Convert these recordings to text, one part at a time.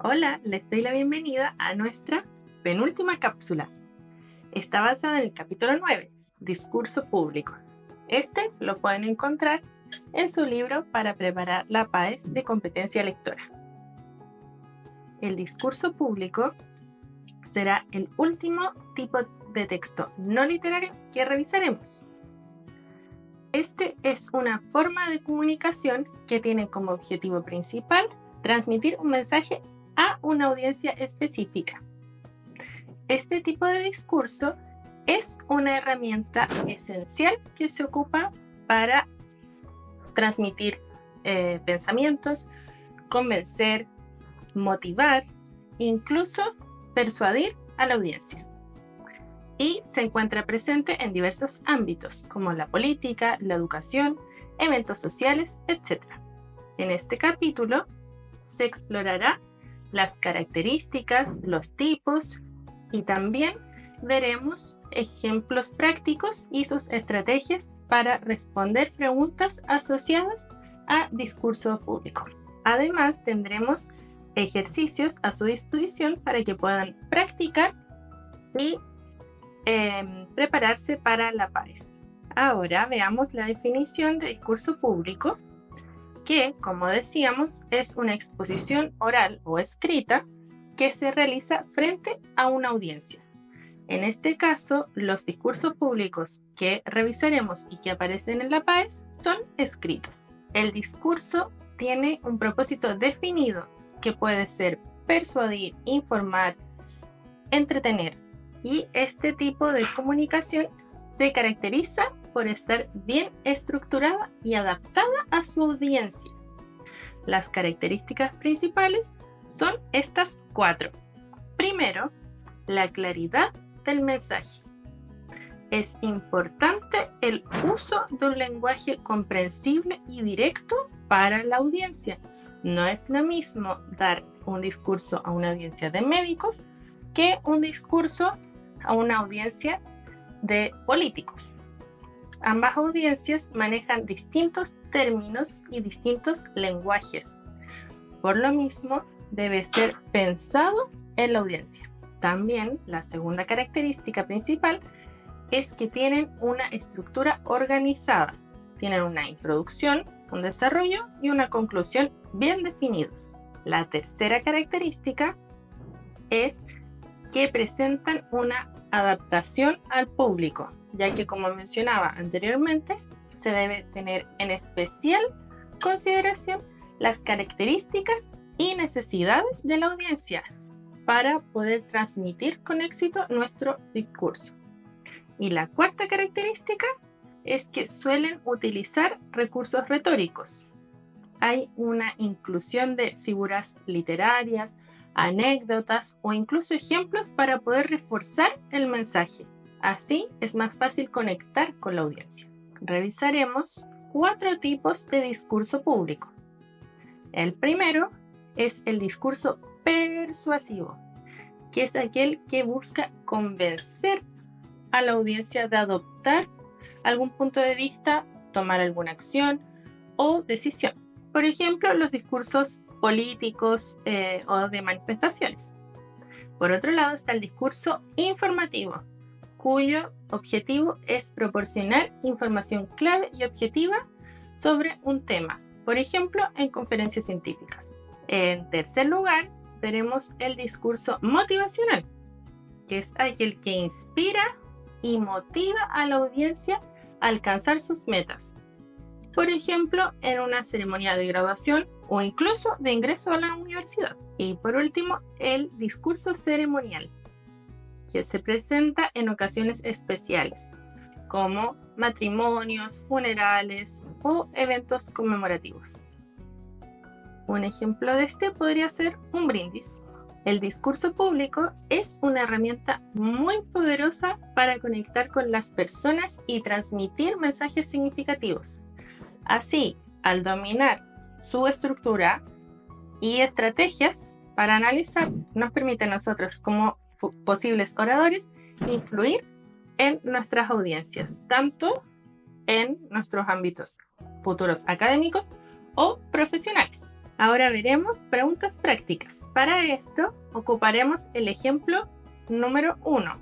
Hola, les doy la bienvenida a nuestra penúltima cápsula. Está basada en el capítulo 9, Discurso Público. Este lo pueden encontrar en su libro para preparar la PAES de competencia lectora. El discurso público será el último tipo de texto no literario que revisaremos. Este es una forma de comunicación que tiene como objetivo principal transmitir un mensaje a una audiencia específica. Este tipo de discurso es una herramienta esencial que se ocupa para transmitir pensamientos, convencer, motivar, incluso persuadir a la audiencia. Y se encuentra presente en diversos ámbitos, como la política, la educación, eventos sociales, etc. En este capítulo se explorará las características, los tipos y también veremos ejemplos prácticos y sus estrategias para responder preguntas asociadas a discurso público. Además, tendremos ejercicios a su disposición para que puedan practicar y prepararse para la PAES. Ahora veamos la definición de discurso público, que, como decíamos, es una exposición oral o escrita que se realiza frente a una audiencia. En este caso, los discursos públicos que revisaremos y que aparecen en la PAES son escritos. El discurso tiene un propósito definido que puede ser persuadir, informar, entretener. Y este tipo de comunicación se caracteriza por estar bien estructurada y adaptada a su audiencia. Las características principales son estas 4. Primero, la claridad del mensaje. Es importante el uso de un lenguaje comprensible y directo para la audiencia. No es lo mismo dar un discurso a una audiencia de médicos que un discurso a una audiencia de políticos. Ambas audiencias manejan distintos términos y distintos lenguajes. Por lo mismo, debe ser pensado en la audiencia. También la segunda característica principal es que tienen una estructura organizada. Tienen una introducción, un desarrollo y una conclusión bien definidos. La tercera característica es que presentan una adaptación al público, ya que, como mencionaba anteriormente, se debe tener en especial consideración las características y necesidades de la audiencia para poder transmitir con éxito nuestro discurso. Y la cuarta característica es que suelen utilizar recursos retóricos. Hay una inclusión de figuras literarias, anécdotas o incluso ejemplos para poder reforzar el mensaje. Así es más fácil conectar con la audiencia. Revisaremos 4 tipos de discurso público. El primero es el discurso persuasivo, que es aquel que busca convencer a la audiencia de adoptar algún punto de vista, tomar alguna acción o decisión. Por ejemplo, los discursos políticos o de manifestaciones. Por otro lado está el discurso informativo, cuyo objetivo es proporcionar información clave y objetiva sobre un tema, por ejemplo, en conferencias científicas. En tercer lugar, veremos el discurso motivacional, que es aquel que inspira y motiva a la audiencia a alcanzar sus metas. Por ejemplo, en una ceremonia de graduación o incluso de ingreso a la universidad. Y por último, el discurso ceremonial, que se presenta en ocasiones especiales, como matrimonios, funerales o eventos conmemorativos. Un ejemplo de este podría ser un brindis. El discurso público es una herramienta muy poderosa para conectar con las personas y transmitir mensajes significativos. Así, al dominar su estructura y estrategias para analizar, nos permite a nosotros como posibles oradores influir en nuestras audiencias, tanto en nuestros ámbitos futuros académicos o profesionales. Ahora veremos preguntas prácticas. Para esto ocuparemos el ejemplo número 1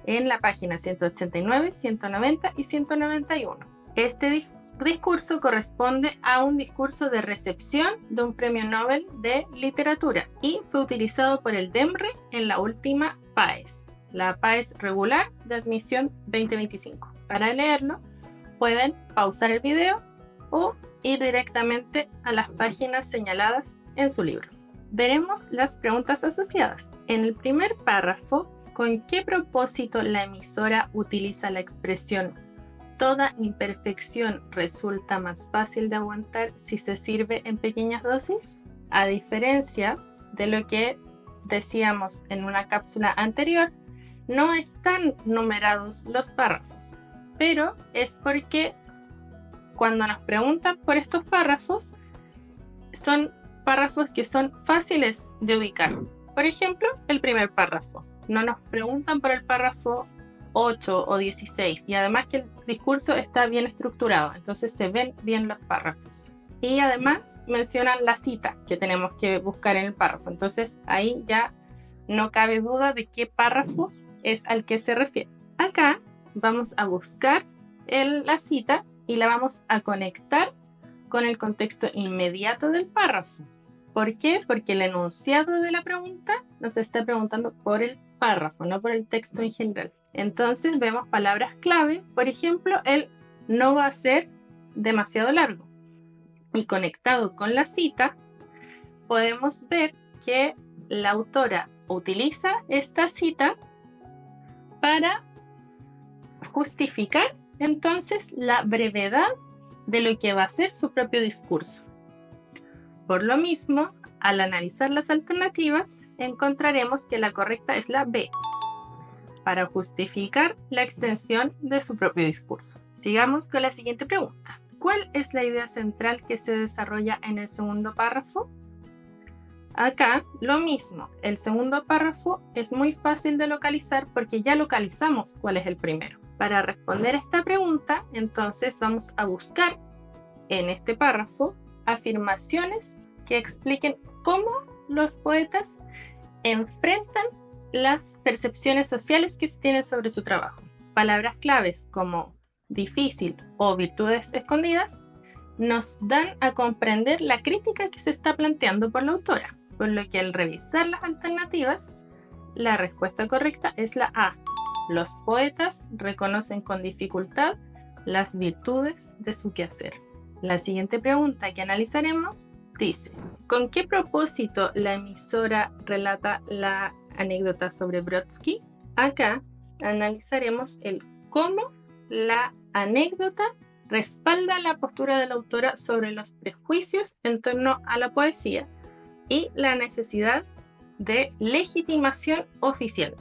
en la página 189, 190 y 191. Este discurso corresponde a un discurso de recepción de un premio Nobel de literatura y fue utilizado por el DEMRE en la última PAES, la PAES regular de admisión 2025. Para leerlo, pueden pausar el video o ir directamente a las páginas señaladas en su libro. Veremos las preguntas asociadas. En el primer párrafo, ¿con qué propósito la emisora utiliza la expresión "toda imperfección resulta más fácil de aguantar si se sirve en pequeñas dosis"? A diferencia de lo que decíamos en una cápsula anterior, no están numerados los párrafos, pero es porque cuando nos preguntan por estos párrafos, son párrafos que son fáciles de ubicar. Por ejemplo, el primer párrafo. No nos preguntan por el párrafo 8 o 16 y además que el discurso está bien estructurado, entonces se ven bien los párrafos. Y además mencionan la cita que tenemos que buscar en el párrafo, entonces ahí ya no cabe duda de qué párrafo es al que se refiere. Acá vamos a buscar la cita y la vamos a conectar con el contexto inmediato del párrafo. ¿Por qué? Porque el enunciado de la pregunta nos está preguntando por el párrafo, no por el texto en general. Entonces vemos palabras clave, por ejemplo, el "no va a ser demasiado largo". Y conectado con la cita, podemos ver que la autora utiliza esta cita para justificar entonces la brevedad de lo que va a ser su propio discurso. Por lo mismo, al analizar las alternativas, encontraremos que la correcta es la B, para justificar la extensión de su propio discurso. Sigamos con la siguiente pregunta. ¿Cuál es la idea central que se desarrolla en el segundo párrafo? Acá lo mismo, el segundo párrafo es muy fácil de localizar porque ya localizamos cuál es el primero. Para responder esta pregunta, entonces vamos a buscar en este párrafo afirmaciones que expliquen cómo los poetas enfrentan las percepciones sociales que se tienen sobre su trabajo. Palabras claves como difícil o virtudes escondidas nos dan a comprender la crítica que se está planteando por la autora, por lo que al revisar las alternativas, la respuesta correcta es la A. Los poetas reconocen con dificultad las virtudes de su quehacer. La siguiente pregunta que analizaremos dice: ¿con qué propósito la emisora relata la anécdota sobre Brodsky? Acá analizaremos el cómo la anécdota respalda la postura de la autora sobre los prejuicios en torno a la poesía y la necesidad de legitimación oficial.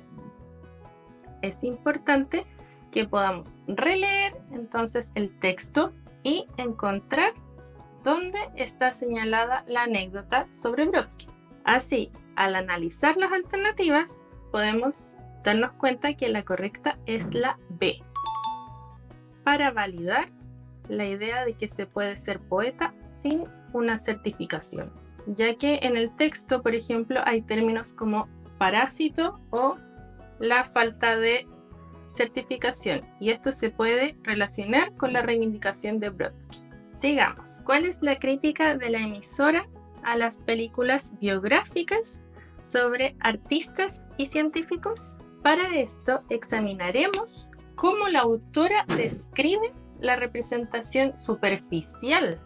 Es importante que podamos releer entonces el texto y encontrar dónde está señalada la anécdota sobre Brodsky. Así, al analizar las alternativas, podemos darnos cuenta que la correcta es la B, para validar la idea de que se puede ser poeta sin una certificación, ya que en el texto, por ejemplo, hay términos como parásito o la falta de certificación, y esto se puede relacionar con la reivindicación de Brodsky. Sigamos. ¿Cuál es la crítica de la emisora a las películas biográficas sobre artistas y científicos? Para esto examinaremos cómo la autora describe la representación superficial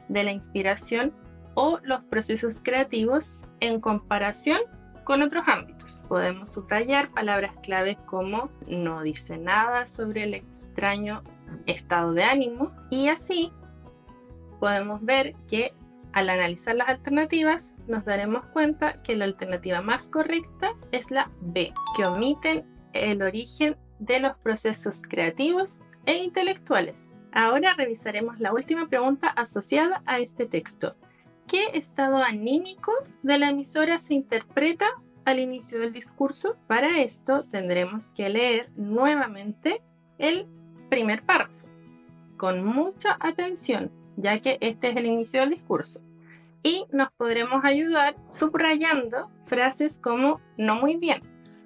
de la inspiración o los procesos creativos en comparación con otros ámbitos. Podemos subrayar palabras claves como "no dice nada sobre el extraño estado de ánimo", y así podemos ver que al analizar las alternativas nos daremos cuenta que la alternativa más correcta es la B, que omiten el origen de los procesos creativos e intelectuales. Ahora revisaremos la última pregunta asociada a este texto. ¿Qué estado anímico de la emisora se interpreta al inicio del discurso? Para esto tendremos que leer nuevamente el primer párrafo con mucha atención, ya que este es el inicio del discurso. y nos podremos ayudar subrayando frases como no muy bien,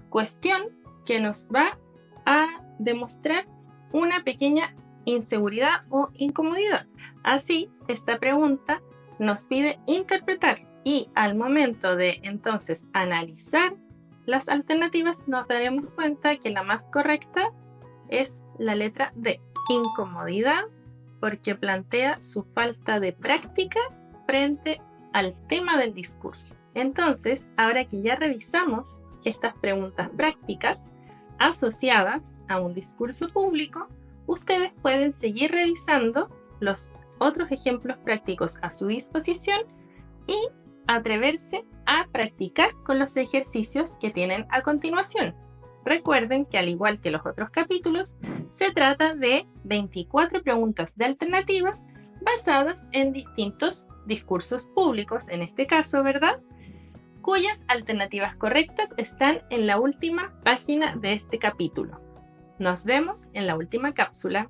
cuestión que nos va a demostrar una pequeña inseguridad o incomodidad. Así, esta pregunta nos pide interpretar y al momento de entonces analizar las alternativas nos daremos cuenta que la más correcta es la letra D, incomodidad, porque plantea su falta de práctica frente al tema del discurso. Entonces, ahora que ya revisamos estas preguntas prácticas asociadas a un discurso público, ustedes pueden seguir revisando los otros ejemplos prácticos a su disposición y atreverse a practicar con los ejercicios que tienen a continuación. Recuerden que al igual que los otros capítulos, se trata de 24 preguntas de alternativas basadas en distintos discursos públicos, en este caso, ¿verdad? Cuyas alternativas correctas están en la última página de este capítulo. Nos vemos en la última cápsula.